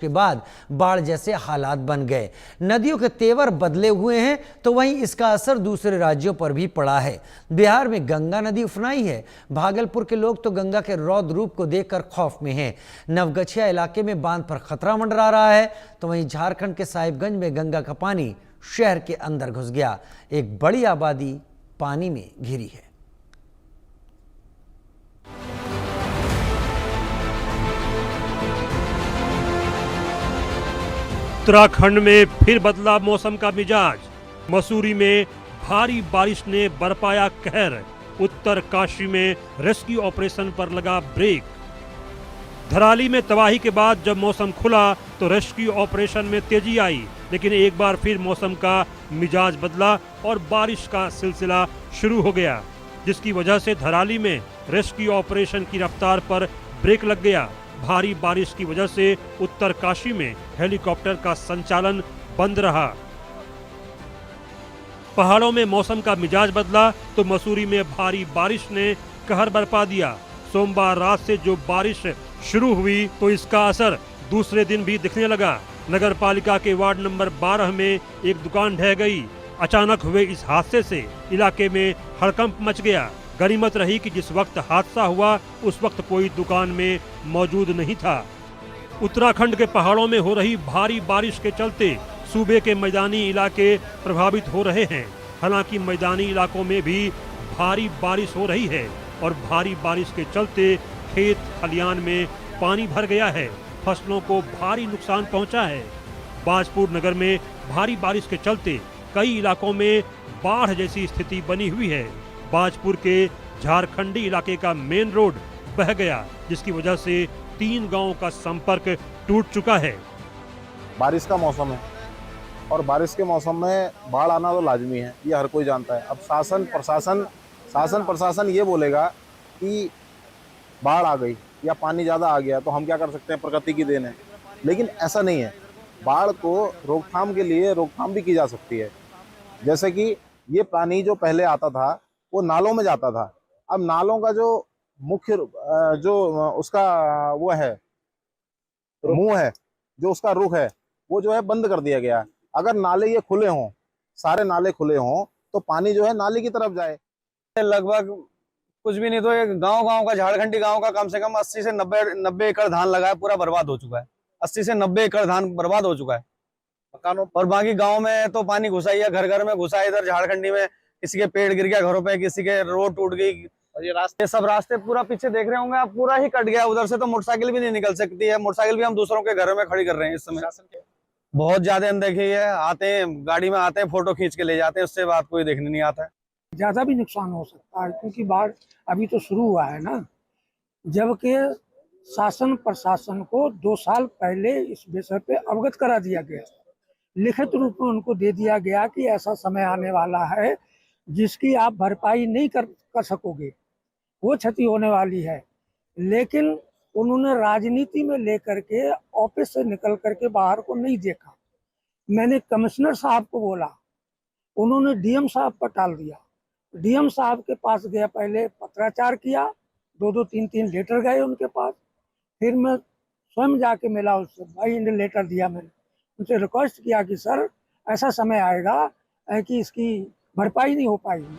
के बाद बाढ़ जैसे हालात बन गए। नदियों के तेवर बदले हुए हैं तो वहीं इसका असर दूसरे राज्यों पर भी पड़ा है। बिहार में गंगा नदी उफनाई है। भागलपुर के लोग तो गंगा के रौद्र रूप को देखकर खौफ में हैं। नवगछिया इलाके में बांध पर खतरा मंडरा रहा है तो वहीं झारखंड के साहिबगंज में गंगा का पानी शहर के अंदर घुस गया। एक बड़ी आबादी पानी में घिरी है। उत्तराखंड में फिर बदला मौसम का मिजाज। मसूरी में भारी बारिश ने बरपाया कहर। उत्तरकाशी में रेस्क्यू ऑपरेशन पर लगा ब्रेक। धराली में तबाही के बाद जब मौसम खुला तो रेस्क्यू ऑपरेशन में तेजी आई, लेकिन एक बार फिर मौसम का मिजाज बदला और बारिश का सिलसिला शुरू हो गया, जिसकी वजह से धराली में रेस्क्यू ऑपरेशन की रफ्तार पर ब्रेक लग गया। भारी बारिश की वजह से उत्तरकाशी में हेलीकॉप्टर का संचालन बंद रहा। पहाड़ों में मौसम का मिजाज बदला तो मसूरी में भारी बारिश ने कहर बरपा दिया। सोमवार रात से जो बारिश शुरू हुई तो इसका असर दूसरे दिन भी दिखने लगा। नगर पालिका के वार्ड नंबर 12 में एक दुकान ढह गई। अचानक हुए इस हादसे से इलाके में हड़कंप मच गया। गनीमत रही कि जिस वक्त हादसा हुआ उस वक्त कोई दुकान में मौजूद नहीं था। उत्तराखंड के पहाड़ों में हो रही भारी बारिश के चलते सूबे के मैदानी इलाके प्रभावित हो रहे हैं। हालांकि मैदानी इलाकों में भी भारी बारिश हो रही है और भारी बारिश के चलते खेत खलियान में पानी भर गया है। फसलों को भारी नुकसान पहुंचा है। बाजपुर नगर में भारी बारिश के चलते कई इलाकों में बाढ़ जैसी स्थिति बनी हुई है। बाजपुर के झारखंडी इलाके का मेन रोड बह गया, जिसकी वजह से 3 गांवों का संपर्क टूट चुका है। बारिश का मौसम है और बारिश के मौसम में बाढ़ आना तो लाजमी है, ये हर कोई जानता है। अब शासन प्रशासन ये बोलेगा कि बाढ़ आ गई या पानी ज़्यादा आ गया तो हम क्या कर सकते हैं, प्रकृति की देन है। लेकिन ऐसा नहीं है। बाढ़ को रोकथाम के लिए रोकथाम भी की जा सकती है। जैसे कि ये पानी जो पहले आता था वो नालों में जाता था। अब नालों का जो मुख्य जो उसका वो है मुंह है, जो उसका रुख है, वो जो है बंद कर दिया गया। अगर नाले ये खुले हों, सारे नाले खुले हों तो पानी जो है नाले की तरफ जाए। लगभग कुछ भी नहीं तो एक गांव का झारखंडी गांव का कम से कम 80 से 90 एकड़ धान लगा है, पूरा बर्बाद हो चुका है। 80 से 90 एकड़ धान बर्बाद हो चुका है मकानों। और बाकी गांव में तो पानी घुसा ही है, घर घर में घुसा है। इधर झारखंडी में किसी के पेड़ गिर गया घरों पे, किसी के रोड टूट गई। और ये सब रास्ते पूरा पीछे देख रहे होंगे आप, पूरा ही कट गया। उधर से तो मोटरसाइकिल भी नहीं निकल सकती है। मोटरसाइकिल भी हम दूसरों के घरों में खड़ी कर रहे हैं इस समय। बहुत ज्यादा अनदेखी है। आते हैं गाड़ी में, आते हैं फोटो खींच के ले जाते हैं, उससे बात कोई देखने नहीं आता है। ज्यादा भी नुकसान हो सकता है क्योंकि बाढ़ अभी तो शुरू हुआ है ना। जबकि शासन प्रशासन को 2 साल पहले इस विषय पे अवगत करा दिया गया, लिखित रूप में उनको दे दिया गया कि ऐसा समय आने वाला है जिसकी आप भरपाई नहीं कर सकोगे, वो क्षति होने वाली है। लेकिन उन्होंने राजनीति में लेकर के ऑफिस से निकल करके बाहर को नहीं देखा। मैंने कमिश्नर साहब को बोला, उन्होंने डीएम साहब पर टाल दिया। डीएम साहब के पास गया, पहले पत्राचार किया, 2-2, 3-3 लेटर गए उनके पास। फिर मैं स्वयं जाके मिला उससे, भाई इन्हें लेटर दिया। मैंने उनसे रिक्वेस्ट किया कि सर ऐसा समय आएगा कि इसकी भरपाई नहीं हो पाएगी।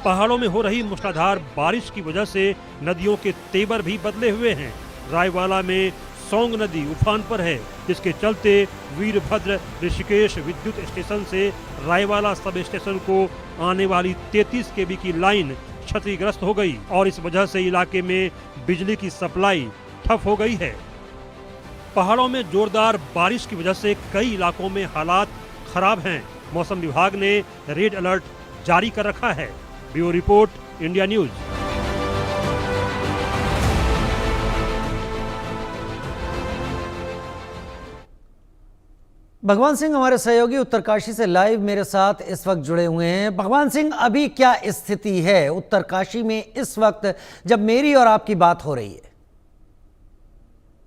पहाड़ों में हो रही मूसलाधार बारिश की वजह से नदियों के तेवर भी बदले हुए हैं। रायवाला में सोंग नदी उफान पर है, जिसके चलते वीरभद्र ऋषिकेश विद्युत स्टेशन से रायवाला सब स्टेशन को आने वाली 33 केवी की लाइन क्षतिग्रस्त हो गई और इस वजह से इलाके में बिजली की सप्लाई ठप हो गई है। पहाड़ों में जोरदार बारिश की वजह से कई इलाकों में हालात खराब हैं। मौसम विभाग ने रेड अलर्ट जारी कर रखा है। Bureau report, India news. भगवान सिंह हमारे सहयोगी उत्तरकाशी से लाइव मेरे साथ इस वक्त जुड़े हुए हैं। भगवान सिंह, अभी क्या स्थिति है उत्तरकाशी में इस वक्त जब मेरी और आपकी बात हो रही है?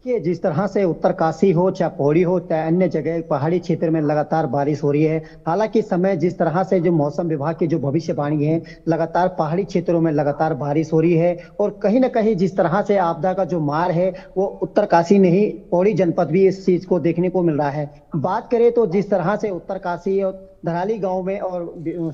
कि जिस तरह से उत्तरकाशी हो चाहे पौड़ी हो चाहे अन्य जगह पहाड़ी क्षेत्र में लगातार बारिश हो रही है। हालांकि इस समय जिस तरह से जो मौसम विभाग की जो भविष्यवाणी है, लगातार पहाड़ी क्षेत्रों में लगातार बारिश हो रही है और कहीं ना कहीं जिस तरह से आपदा का जो मार है वो उत्तरकाशी नहीं पौड़ी जनपद भी इस चीज को देखने को मिल रहा है। बात करें तो जिस तरह से उत्तरकाशी और धराली गांव में और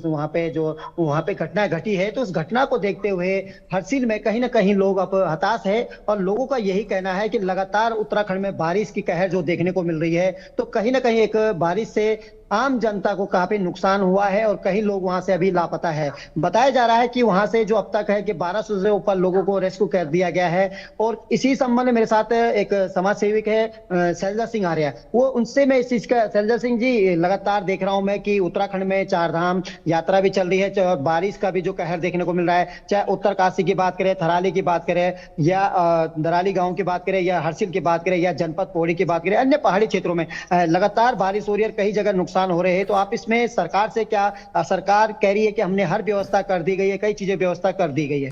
वहां पे घटना घटी है, तो उस घटना को देखते हुए हरसिल में कहीं ना कहीं लोग अब हताश है और लोगों का यही कहना है कि लगातार उत्तराखंड में बारिश की कहर जो देखने को मिल रही है, तो कहीं ना कहीं एक बारिश से आम जनता को काफी नुकसान हुआ है और कई लोग वहां से अभी लापता है। बताया जा रहा है कि वहां से जो अब तक है कि 1200 से ऊपर लोगों को रेस्क्यू कर दिया गया है। और इसी संबंध में मेरे साथ एक समाज सेविक है शैलजा सिंह आर्या, वो उनसे मैं इस चीज का, शैलजा सिंह जी, लगातार देख रहा हूं मैं कि उत्तराखंड में 4 धाम यात्रा भी चल रही है और बारिश का भी जो कहर देखने को मिल रहा है, चाहे उत्तरकाशी की बात करें, थराली की बात करें या दराली गांव की बात करें या हरसिल की बात करें या जनपद पौड़ी की बात करें, अन्य पहाड़ी क्षेत्रों में लगातार बारिश हो रही है और कई जगह नुकसान हो रहे हैं। तो आप इसमें सरकार से क्या, सरकार कह रही है कि हमने हर व्यवस्था कर दी गई है, कई चीजें व्यवस्था कर दी गई है।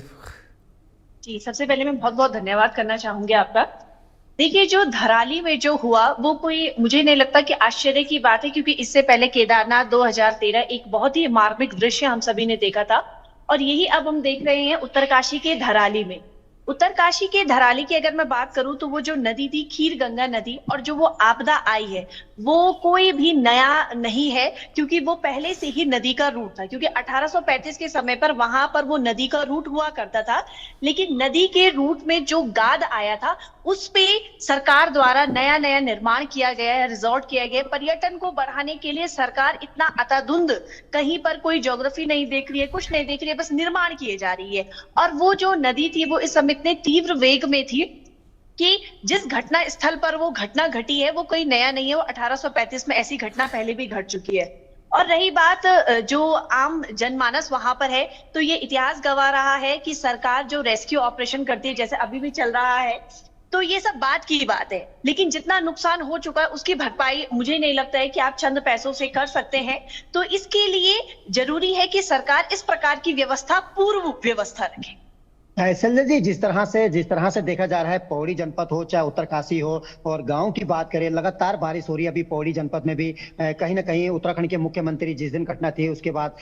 जी, सबसे पहले मैं बहुत बहुत धन्यवाद करना चाहूंगी आपका। देखिए, जो धराली में जो हुआ वो कोई, मुझे नहीं लगता कि आश्चर्य की बात है, क्योंकि इससे पहले केदारनाथ 2013 एक बहुत ही मार्मिक दृश्य हम सभी ने देखा था और यही अब हम देख रहे हैं उत्तरकाशी के धराली में। उत्तरकाशी के धराली की अगर मैं बात करूं तो वो जो नदी थी खीर गंगा नदी, और जो वो आपदा आई है वो कोई भी नया नहीं है, क्योंकि वो पहले से ही नदी का रूट था। क्योंकि 1835 के समय पर वहां पर वो नदी का रूट हुआ करता था, लेकिन नदी के रूट में जो गाद आया था उस पे सरकार द्वारा नया नया निर्माण किया गया है, रिजॉर्ट किया गया है। पर्यटन को बढ़ाने के लिए सरकार इतना अताधुंध, कहीं पर कोई ज्योग्राफी नहीं देख रही है, कुछ नहीं देख रही है, बस निर्माण किए जा रही है। और वो जो नदी थी वो इस समय इतने तीव्र वेग में थी कि जिस घटना स्थल पर वो घटना घटी है वो कोई नया नहीं है, वो 1835 में ऐसी घटना पहले भी घट चुकी है। और रही बात जो आम जनमानस वहां पर है, तो ये इतिहास गवाह रहा है कि सरकार जो रेस्क्यू ऑपरेशन करती है, जैसे अभी भी चल रहा है, तो ये सब बात की बात है, लेकिन जितना नुकसान हो चुका है उसकी भरपाई मुझे नहीं लगता है कि आप चंद पैसों से कर सकते हैं। तो इसके लिए जरूरी है कि सरकार इस प्रकार की व्यवस्था, पूर्व व्यवस्था रखे। शैलजा जी, जिस तरह से देखा जा रहा है, पौड़ी जनपद हो चाहे उत्तरकाशी हो और गांव की बात करें, लगातार बारिश हो रही है। अभी पौड़ी जनपद में भी कहीं ना कहीं उत्तराखंड के मुख्यमंत्री जिस दिन घटना थी उसके बाद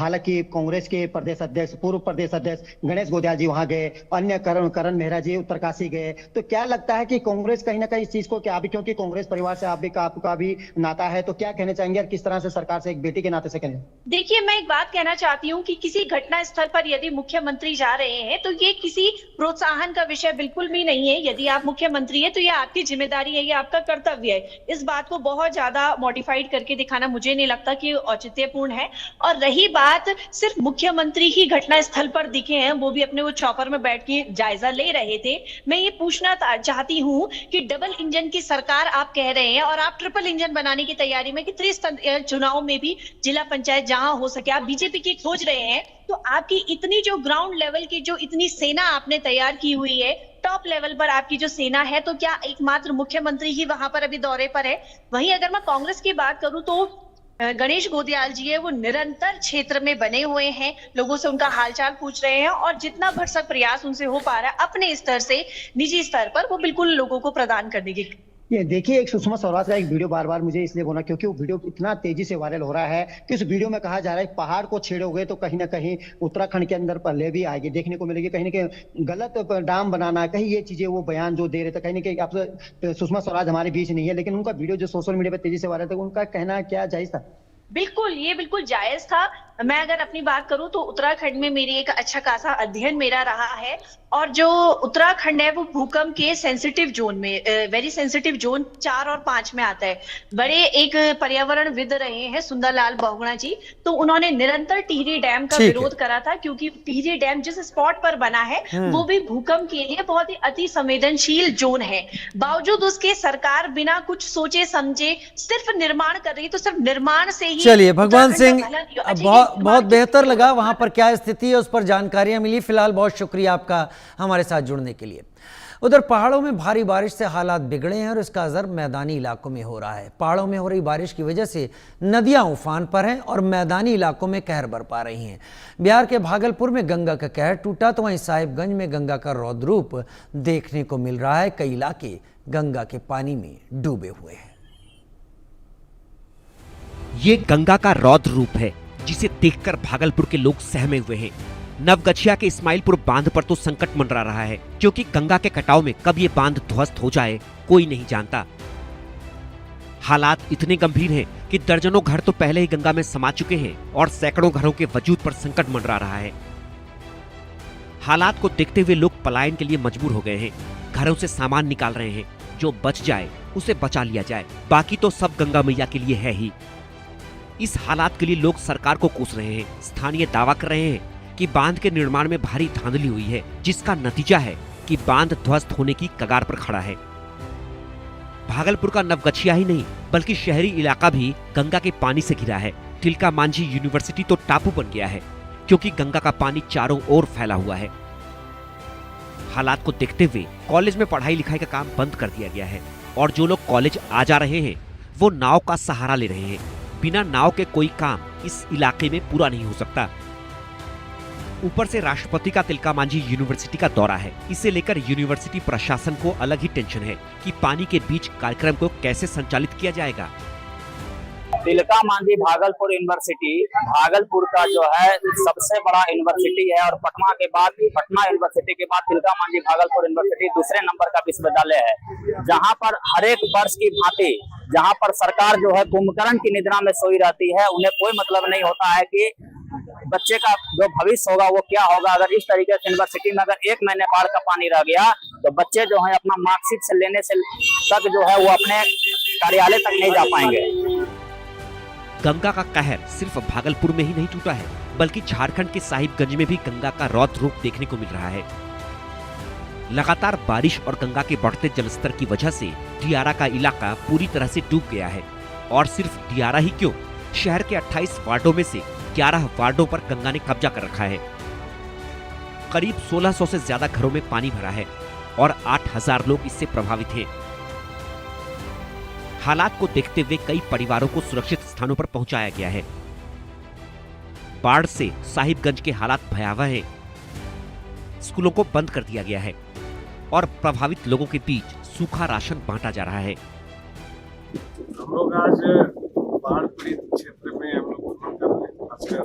हालांकि कांग्रेस के प्रदेश अध्यक्ष, पूर्व प्रदेश अध्यक्ष गणेश गोदयाल जी वहां गए, अन्य करण मेहरा जी उत्तरकाशी गए। तो क्या लगता है कि कांग्रेस कहीं ना कहीं इस चीज को, क्या अभी क्योंकि कांग्रेस परिवार से आपका भी नाता है, तो क्या कहना चाहेंगे और किस तरह से सरकार से एक बेटी के नाते से कहें? देखिए, मैं एक बात कहना चाहती हूँ कि किसी घटना स्थल पर यदि मुख्यमंत्री जा रहे हैं तो ये किसी प्रोत्साहन का विषय बिल्कुल भी नहीं है। यदि आप मुख्यमंत्री है तो ये आपकी जिम्मेदारी है, ये आपका कर्तव्य है। इस बात को बहुत ज्यादा मॉडिफाइड करके दिखाना मुझे नहीं लगता कि औचित्यपूर्ण है। और रही बात, सिर्फ मुख्यमंत्री ही घटना स्थल पर दिखे हैं, वो भी अपने वो चॉपर में बैठ के जायजा ले रहे थे। मैं ये पूछना चाहती हूँ कि डबल इंजन की सरकार आप कह रहे हैं और आप ट्रिपल इंजन बनाने की तैयारी में, कि त्रिस्तरीय चुनाव में भी जिला पंचायत जहां हो सके आप बीजेपी की खोज रहे हैं, तो आपकी इतनी जो ग्राउंड लेवल की जो इतनी सेना आपने तैयार की हुई है, टॉप लेवल पर आपकी जो सेना है, तो क्या एकमात्र मुख्यमंत्री ही वहां पर अभी दौरे पर है? वहीं अगर मैं कांग्रेस की बात करूं तो गणेश गोदयाल जी है, वो निरंतर क्षेत्र में बने हुए हैं, लोगों से उनका हालचाल पूछ रहे हैं और जितना भरसक प्रयास उनसे हो पा रहा है अपने स्तर से, निजी स्तर पर, वो बिल्कुल लोगों को प्रदान करने की। ये देखिए, एक सुषमा स्वराज का एक वीडियो बार बार मुझे इसलिए बोला क्योंकि वो वीडियो इतना तेजी से वायरल हो रहा है कि उस वीडियो में कहा जा रहा है पहाड़ को छेड़ोगे तो कहीं ना कहीं उत्तराखंड के अंदर पहले भी आएगी, देखने को मिलेगी, कहीं ना कहीं गलत डाम बनाना, कहीं ये चीजें वो बयान जो दे रहे थे, कहीं ना कहीं आप सुषमा स्वराज हमारे बीच नहीं है, लेकिन उनका वीडियो जो सोशल मीडिया पर तेजी से वायरल था, उनका कहना क्या जायज था? बिल्कुल, ये बिल्कुल जायज था। मैं अगर अपनी बात करूं तो उत्तराखंड में मेरी एक अच्छा खासा अध्ययन मेरा रहा है, और जो उत्तराखंड है वो भूकंप के सेंसिटिव जोन में, वेरी सेंसिटिव जोन 4 और 5 में आता है। बड़े एक पर्यावरणविद रहे हैं सुंदरलाल बहुगुणा जी, तो उन्होंने निरंतर टिहरी डैम का विरोध करा था, क्योंकि टिहरी डैम जिस स्पॉट पर बना है वो भी भूकंप के लिए बहुत ही अति संवेदनशील जोन है। बावजूद उसके सरकार बिना कुछ सोचे समझे सिर्फ निर्माण कर रही, तो सिर्फ निर्माण से ही। चलिए भगवान सिंह, बहुत बेहतर लगा वहां पर क्या स्थिति है उस पर जानकारियां मिली। फिलहाल बहुत शुक्रिया आपका हमारे साथ जुड़ने के लिए। उधर पहाड़ों में भारी बारिश से हालात बिगड़े हैं और इसका असर मैदानी इलाकों में हो रहा है। पहाड़ों में हो रही बारिश की वजह से नदियां उफान पर हैं और मैदानी इलाकों में कहर बरपा रही हैं। बिहार के भागलपुर में गंगा का कहर टूटा तो वहीं साहिबगंज में गंगा का रौद्र रूप देखने को मिल रहा है। कई इलाके गंगा के पानी में डूबे हुए हैं। ये गंगा का रौद्र रूप है जिसे देखकर भागलपुर के लोग सहमे हुए हैं। नवगछिया के इस्माइलपुर बांध पर तो संकट मंडरा रहा है, क्योंकि गंगा के कटाव में कब ये बांध ध्वस्त हो जाए कोई नहीं जानता। हालात इतने गंभीर हैं कि दर्जनों घर तो पहले ही गंगा में समा चुके हैं और सैकड़ों घरों के वजूद पर संकट मंडरा रहा है। हालात को देखते हुए लोग पलायन के लिए मजबूर हो गए हैं। घरों से सामान निकाल रहे हैं, जो बच जाए उसे बचा लिया जाए, बाकी तो सब गंगा मैया के लिए है ही। इस हालात के लिए लोग सरकार को कोस रहे हैं। स्थानीय दावा कर रहे हैं कि बांध के निर्माण में भारी धांधली हुई है, जिसका नतीजा है कि बांध ध्वस्त होने की कगार पर खड़ा है। भागलपुर का नवगछिया ही नहीं बल्कि शहरी इलाका भी गंगा के पानी से घिरा है। तिलका मांझी यूनिवर्सिटी तो टापू बन गया है, क्योंकि गंगा का पानी चारों ओर फैला हुआ है। हालात को देखते हुए कॉलेज में पढ़ाई लिखाई का काम बंद कर दिया गया है और जो लोग कॉलेज आ जा रहे हैं वो नाव का सहारा ले रहे हैं। बिना नाव के कोई काम इस इलाके में पूरा नहीं हो सकता। ऊपर से राष्ट्रपति का तिलका मांझी यूनिवर्सिटी का दौरा है। इसे लेकर यूनिवर्सिटी प्रशासन को अलग ही टेंशन है कि पानी के बीच कार्यक्रम को कैसे संचालित किया जाएगा। तिलका मांझी भागलपुर यूनिवर्सिटी भागलपुर का जो है सबसे बड़ा यूनिवर्सिटी है और पटना यूनिवर्सिटी के बाद तिलका मांझी भागलपुर यूनिवर्सिटी दूसरे नंबर का विश्वविद्यालय है, जहां पर हर एक वर्ष की भांति जहां पर सरकार जो है कुंभकर्ण की निद्रा में सोई रहती है। उन्हें कोई मतलब नहीं होता है कि बच्चे का जो भविष्य होगा वो क्या होगा। अगर इस तरीके से यूनिवर्सिटी में अगर 1 महीने बाढ़ का पानी रह गया तो बच्चे जो है अपना मार्कशीट से लेने से तक जो है वो अपने कार्यालय तक नहीं जा पाएंगे। गंगा का कहर सिर्फ भागलपुर में ही नहीं टूटा है, बल्कि झारखंड के साहिबगंज में भी गंगा का रौद्र रूप देखने को मिल रहा है। लगातार बारिश और गंगा के बढ़ते जलस्तर की वजह से दियारा का इलाका पूरी तरह से डूब गया है। और सिर्फ दियारा ही क्यों, शहर के 28 वार्डों में से 11 वार्डों पर गंगा ने कब्जा कर रखा है। करीब 1600 से ज्यादा घरों में पानी भरा है और 8000 लोग इससे प्रभावित हैं। हालात को देखते हुए कई परिवारों को सुरक्षित स्थानों पर पहुंचाया गया है। बाढ़ से साहिबगंज के हालात भयावह हैं। स्कूलों को बंद कर दिया गया है और प्रभावित लोगों के बीच सूखा राशन बांटा जा रहा है। हम लोग आज बाढ़ पीड़ित क्षेत्र में हम लोग भ्रमण कर रहे हैं, खासकर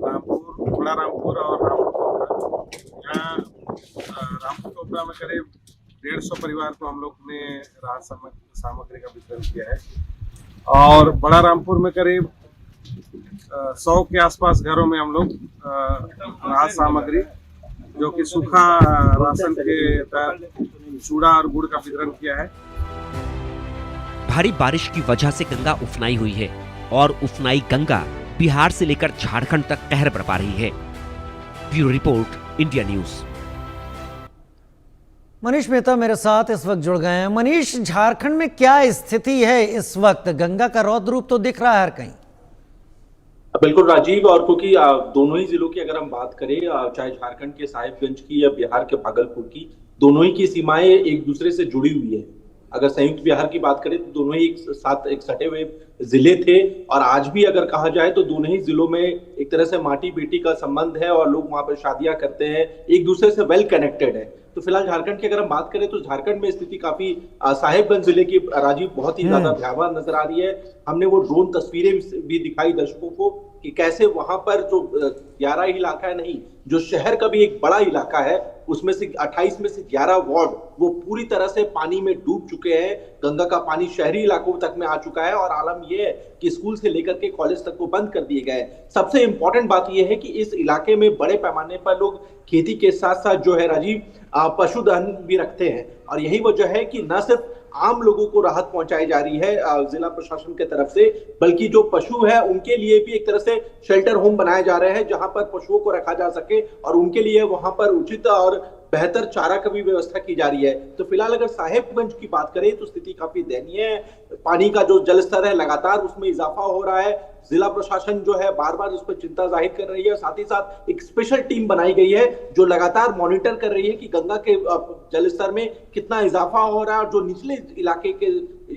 रामपुर, बड़ा रामपुर और रामपुर टोपरा। यहाँ रामपुर टोपरा में करीब 150 परिवार को हम लोग ने राहत सामग्री का वितरण किया है और बड़ा रामपुर में करीब 100 के आसपास घरों में हम लोग राहत सामग्री जो कि सूखा राशन के तहत चूड़ा और गुड़ का वितरण किया है। भारी बारिश की वजह से गंगा उफनाई हुई है और उफनाई गंगा बिहार से लेकर झारखंड तक कहर बरपा रही है। Bureau report, India news. Manish Mehta मेरे साथ इस वक्त जुड़ गए हैं। मनीष, झारखंड में क्या स्थिति है इस वक्त? गंगा का रौद्र रूप तो दिख रहा है हर कहीं। बिल्कुल राजीव, और क्योंकि दोनों ही जिलों की अगर हम बात करें, चाहे झारखंड के साहिबगंज की या बिहार के भागलपुर की, दोनों ही की सीमाएं एक दूसरे से जुड़ी हुई है। अगर संयुक्त बिहार की बात करें तो दोनों ही एक सटे हुए जिले थे और आज भी अगर कहा जाए तो दोनों ही जिलों में एक तरह से माटी बेटी का संबंध है और लोग वहां पर शादियां करते हैं, एक दूसरे से वेल कनेक्टेड है। तो फिलहाल झारखंड की अगर हम बात करें तो झारखंड में स्थिति काफी साहिबगंज जिले की राजीव बहुत ही ज्यादा भयावह नजर आ रही है। हमने वो ड्रोन तस्वीरें भी दिखाई दर्शकों को कि कैसे वहां पर जो 11 इलाका है, नहीं जो शहर का भी एक बड़ा इलाका है, उसमें से 28 में से 11 वार्ड वो पूरी तरह से पानी में डूब चुके हैं। गंगा का पानी शहरी इलाकों तक में आ चुका है और आलम यह है कि स्कूल से लेकर के कॉलेज तक को बंद कर दिए गए। सबसे इंपॉर्टेंट बात यह है कि इस इलाके में बड़े पैमाने पर लोग खेती के साथ साथ जो है राजीव पशुधन भी रखते हैं और यही वजह है कि न सिर्फ आम लोगों को राहत पहुंचाई जा रही है जिला प्रशासन के तरफ से, बल्कि जो पशु है उनके लिए भी एक तरह से शेल्टर होम बनाए जा रहे हैं जहां पर पशुओं को रखा जा सके और उनके लिए वहां पर उचित और बेहतर चारा की भी व्यवस्था की जा रही है। तो फिलहाल अगर साहिबगंज की बात करें तो स्थिति काफी दयनीय है। पानी का जो जल स्तर है लगातार उसमें इजाफा हो रहा है। जिला प्रशासन जो है बार बार इस पर चिंता जाहिर कर रही है। साथ ही साथ एक स्पेशल टीम बनाई गई है जो लगातार मॉनिटर कर रही है कि गंगा के जलस्तर में कितना इजाफा हो रहा है और जो निचले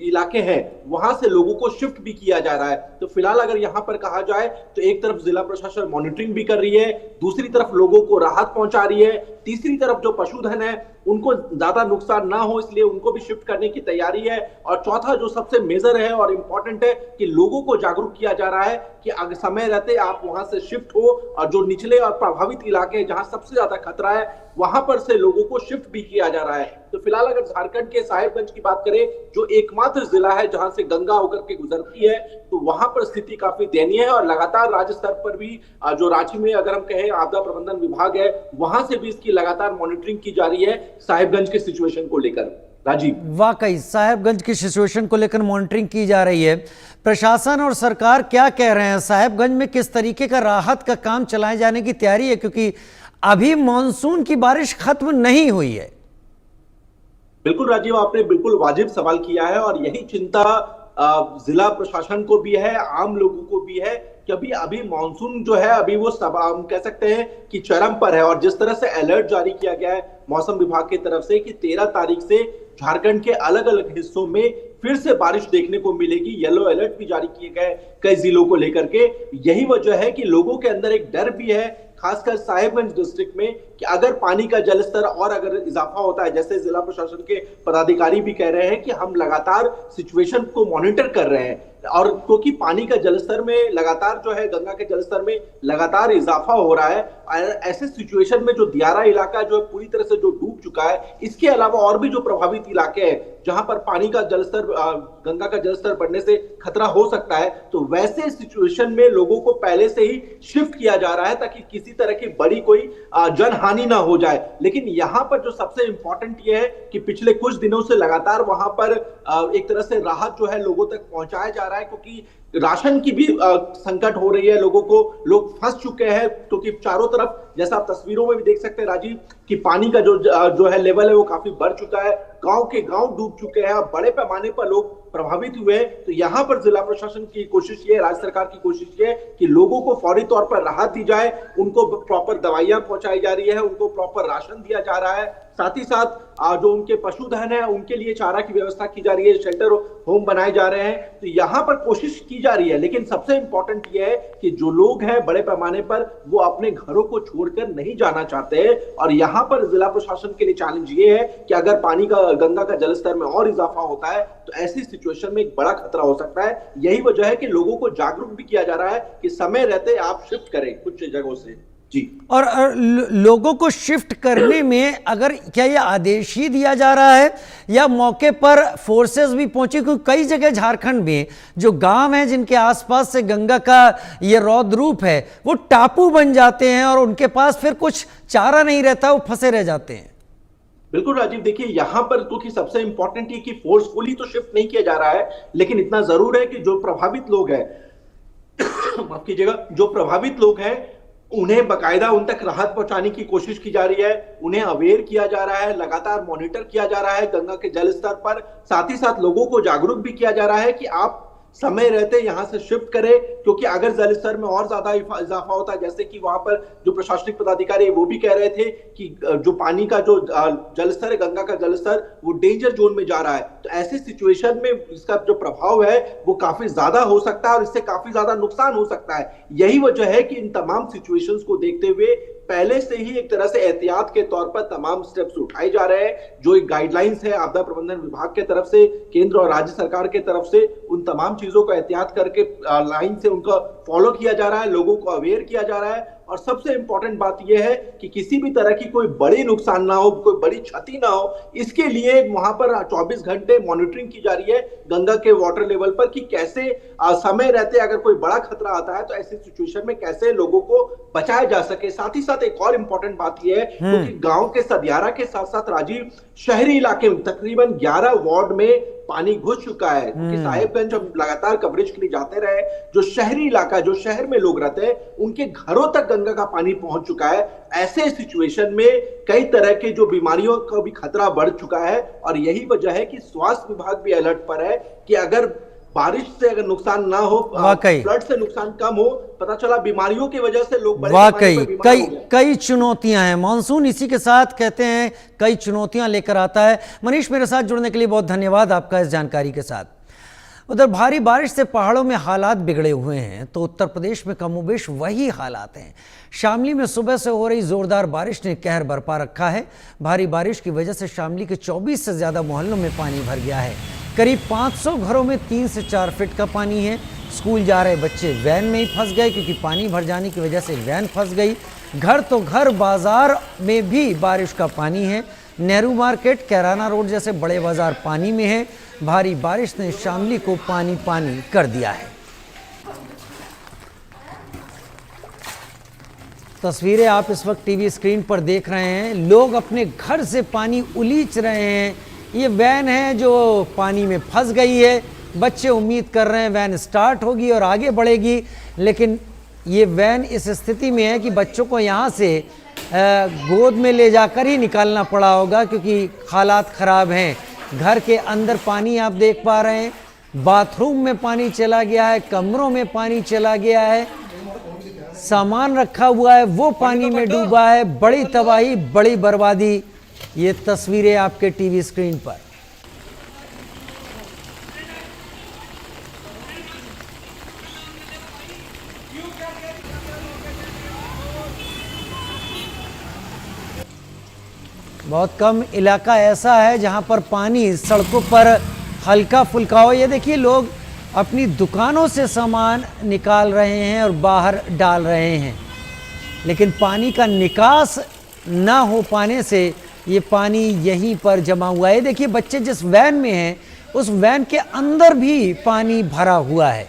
इलाके हैं वहां से लोगों को शिफ्ट भी किया जा रहा है। तो फिलहाल अगर यहाँ पर कहा जाए तो एक तरफ जिला प्रशासन मॉनिटरिंग भी कर रही है, दूसरी तरफ लोगों को राहत पहुंचा रही है, तीसरी तरफ जो पशुधन है उनको ज्यादा नुकसान ना हो इसलिए उनको भी शिफ्ट करने की तैयारी है, और चौथा जो सबसे मेजर है और इम्पोर्टेंट है कि लोगों को जागरूक किया जा रहा है कि अगर समय रहते आप वहां से शिफ्ट हो और जो निचले और प्रभावित इलाके जहां सबसे ज्यादा खतरा है वहां पर से लोगों को शिफ्ट भी किया जा रहा है। तो फिलहाल अगर झारखंड के साहेबगंज की बात करें जो एकमात्र जिला है जहां से गंगा होकर के गुजरती है, तो वहां पर स्थिति काफी दयनीय है और लगातार राज्य स्तर पर भी जो रांची में अगर हम कहें आपदा प्रबंधन विभाग है वहां से भी इसकी लगातार मॉनिटरिंग की जा रही है साहेबगंज के सिचुएशन को लेकर। राजीव, वाकई साहेबगंज की सिचुएशन को लेकर मॉनिटरिंग की जा रही है। प्रशासन और सरकार क्या कह रहे हैं, साहेबगंज में किस तरीके का राहत का काम चलाए जाने की तैयारी है, क्योंकि अभी मॉनसून की बारिश खत्म नहीं हुई है। बिल्कुल राजीव, आपने बिल्कुल वाजिब सवाल किया है और यही चिंता जिला प्रशासन को भी है, आम लोगों को भी है कि अभी मानसून जो है अभी वो सब हम कह सकते हैं कि चरम पर है। और जिस तरह से अलर्ट जारी किया गया है मौसम विभाग की तरफ से कि 13 तारीख से झारखंड के अलग अलग हिस्सों में फिर से बारिश देखने को मिलेगी, येलो अलर्ट भी जारी किए गए कई जिलों को लेकर के। यही वजह है कि लोगों के अंदर एक डर भी है, खासकर साहेबगंज डिस्ट्रिक्ट में, कि अगर पानी का जलस्तर और अगर इजाफा होता है, जैसे जिला प्रशासन के पदाधिकारी भी कह रहे हैं कि हम लगातार सिचुएशन को मॉनिटर कर रहे हैं, और क्योंकि पानी का जलस्तर में लगातार जो है गंगा के जलस्तर में लगातार इजाफा हो रहा है, ऐसे सिचुएशन में जो दियारा इलाका जो है पूरी तरह से जो डूब चुका है, इसके अलावा और भी जो प्रभावित इलाके हैं जहां पर पानी का जलस्तर गंगा का जलस्तर बढ़ने से खतरा हो सकता है, तो वैसे सिचुएशन में लोगों को पहले से ही शिफ्ट किया जा रहा है ताकि किसी तरह की बड़ी कोई जनहानि ना हो जाए। लेकिन यहाँ पर जो सबसे इंपॉर्टेंट ये है कि पिछले कुछ दिनों से लगातार वहां पर एक तरह से राहत जो है लोगों तक पहुंचाया जा रहा है, क्योंकि राशन की भी संकट हो रही है, लोगों को, लोग फंस चुके हैं क्योंकि चारों तरफ जैसा आप तस्वीरों में भी देख सकते हैं राजीव कि पानी का जो है लेवल है वो काफी बढ़ चुका है, गांव के गांव डूब चुके हैं, बड़े पैमाने पर लोग प्रभावित हुए हैं। तो यहाँ पर जिला प्रशासन की कोशिश ये, राज्य सरकार की कोशिश ये कि लोगों को फौरी तौर पर राहत दी जाए, उनको प्रॉपर दवाइयां पहुंचाई जा रही है, उनको प्रॉपर राशन दिया जा रहा है, साथ ही साथ जो उनके पशुधन है उनके लिए चारा की व्यवस्था की जा रही है, शेल्टर होम बनाए जा रहे हैं। तो यहाँ पर कोशिश की जा रही है, लेकिन सबसे इंपॉर्टेंट यह है कि जो लोग हैं बड़े पैमाने पर वो अपने घरों को छोड़कर नहीं जाना चाहते हैं। और यहाँ पर जिला प्रशासन के लिए चैलेंज ये है कि अगर पानी का गंगा का जलस्तर में और इजाफा होता है तो ऐसी सिचुएशन में एक बड़ा खतरा हो सकता है। यही वजह है कि लोगों को जागरूक भी किया जा रहा है कि समय रहते आप शिफ्ट करें कुछ जगहों से। जी, और लोगों को शिफ्ट करने में अगर क्या ये आदेश ही दिया जा रहा है या मौके पर फोर्सेस भी पहुंची, क्योंकि कई जगह झारखंड में जो गांव हैं जिनके आसपास से गंगा का ये रौद्र रूप है वो टापू बन जाते हैं और उनके पास फिर कुछ चारा नहीं रहता, वो फंसे रह जाते हैं। बिल्कुल राजीव, देखिए यहाँ पर क्योंकि सबसे इंपॉर्टेंट है कि फोर्सफुली तो शिफ्ट नहीं किया जा रहा है, लेकिन इतना जरूर है कि जो प्रभावित लोग हैं माफ कीजिएगा, जो प्रभावित लोग हैं उन्हें बकायदा उन तक राहत पहुंचाने की कोशिश की जा रही है, उन्हें अवेयर किया जा रहा है, लगातार मॉनिटर किया जा रहा है गंगा के जल स्तर पर। साथ ही साथ लोगों को जागरूक भी किया जा रहा है कि आप समय रहते यहां से शिफ्ट करें, क्योंकि अगर जल स्तर में और ज्यादा इजाफा होता है, जैसे कि वहां पर जो प्रशासनिक पदाधिकारी वो भी कह रहे थे कि जो पानी का जो जलस्तर है, गंगा का जलस्तर वो डेंजर जोन में जा रहा है, तो ऐसे सिचुएशन में इसका जो प्रभाव है वो काफी ज्यादा हो सकता है और इससे काफी ज्यादा नुकसान हो सकता है। यही वजह है कि इन तमाम सिचुएशंस को देखते हुए पहले से ही एक तरह से एहतियात के तौर पर तमाम स्टेप्स उठाए जा रहे हैं। जो एक गाइडलाइंस है आपदा प्रबंधन विभाग के तरफ से, केंद्र और राज्य सरकार के तरफ से, उन तमाम चीजों को एहतियात करके लाइन से उनका फॉलो किया जा रहा है, लोगों को अवेयर किया जा रहा है। और सबसे इंपॉर्टेंट बात यह है कि किसी भी तरह की कोई बड़ी नुकसान ना हो, कोई बड़ी क्षति ना हो, इसके लिए वहां पर 24 घंटे मॉनिटरिंग की जा रही है गंगा के वाटर लेवल पर कि कैसे समय रहते अगर कोई बड़ा खतरा आता है तो ऐसी सिचुएशन में कैसे लोगों को बचाया जा सके। साथ ही साथ एक और इंपॉर्टेंट बात यह है क्योंकि गांव के सदियारा के साथ साथ राजीव शहरी इलाके में तकरीबन 11 वार्ड में पानी घुस चुका है, क्योंकि साहेबगंज हम लगातार कवरेज के लिए जाते रहे, जो शहरी इलाका, जो शहर में लोग रहते हैं, उनके घरों तक गंगा का पानी पहुंच चुका है। ऐसे सिचुएशन में कई तरह के जो बीमारियों का भी खतरा बढ़ चुका है और यही वजह है कि स्वास्थ्य विभाग भी अलर्ट पर है कि अगर बारिश से अगर नुकसान ना हो, वाकई फ्लड से नुकसान कम हो, पता चला बीमारियों की वजह से लोग बड़े पैमाने वाकई पर बीमार हो गए। कई चुनौतियां हैं। मानसून इसी के साथ कहते हैं कई चुनौतियां लेकर आता है। मनीष, मेरे साथ जुड़ने के लिए बहुत धन्यवाद आपका इस जानकारी के साथ। उधर भारी बारिश से पहाड़ों में हालात बिगड़े हुए हैं तो उत्तर प्रदेश में कमोबेश वही हालात हैं। शामली में सुबह से हो रही जोरदार बारिश ने कहर बरपा रखा है। भारी बारिश की वजह से शामली के 24 से ज्यादा मोहल्लों में पानी भर गया है। करीब 500 घरों में 3 से 4 फीट का पानी है। स्कूल जा रहे बच्चे वैन में ही फंस गए क्योंकि पानी भर जाने की वजह से वैन फंस गई। घर तो घर, बाजार में भी बारिश का पानी है। नेहरू मार्केट, कैराना रोड जैसे बड़े बाजार पानी में है। भारी बारिश ने शामली को पानी पानी कर दिया है। तस्वीरें आप इस वक्त टीवी स्क्रीन पर देख रहे हैं। लोग अपने घर से पानी उलीच रहे हैं। ये वैन है जो पानी में फंस गई है। बच्चे उम्मीद कर रहे हैं वैन स्टार्ट होगी और आगे बढ़ेगी, लेकिन ये वैन इस स्थिति में है कि बच्चों को यहाँ से गोद में ले जाकर ही निकालना पड़ा होगा क्योंकि हालात ख़राब हैं। घर के अंदर पानी आप देख पा रहे हैं, बाथरूम में पानी चला गया है, कमरों में पानी चला गया है, सामान रखा हुआ है वो पानी में डूबा है। बड़ी तबाही, बड़ी बर्बादी। ये तस्वीरें आपके टीवी स्क्रीन पर। बहुत कम इलाका ऐसा है जहां पर पानी सड़कों पर हल्का फुल्का हो। ये देखिए, लोग अपनी दुकानों से सामान निकाल रहे हैं और बाहर डाल रहे हैं, लेकिन पानी का निकास ना हो पाने से ये पानी यहीं पर जमा हुआ है। देखिए, बच्चे जिस वैन में हैं उस वैन के अंदर भी पानी भरा हुआ है।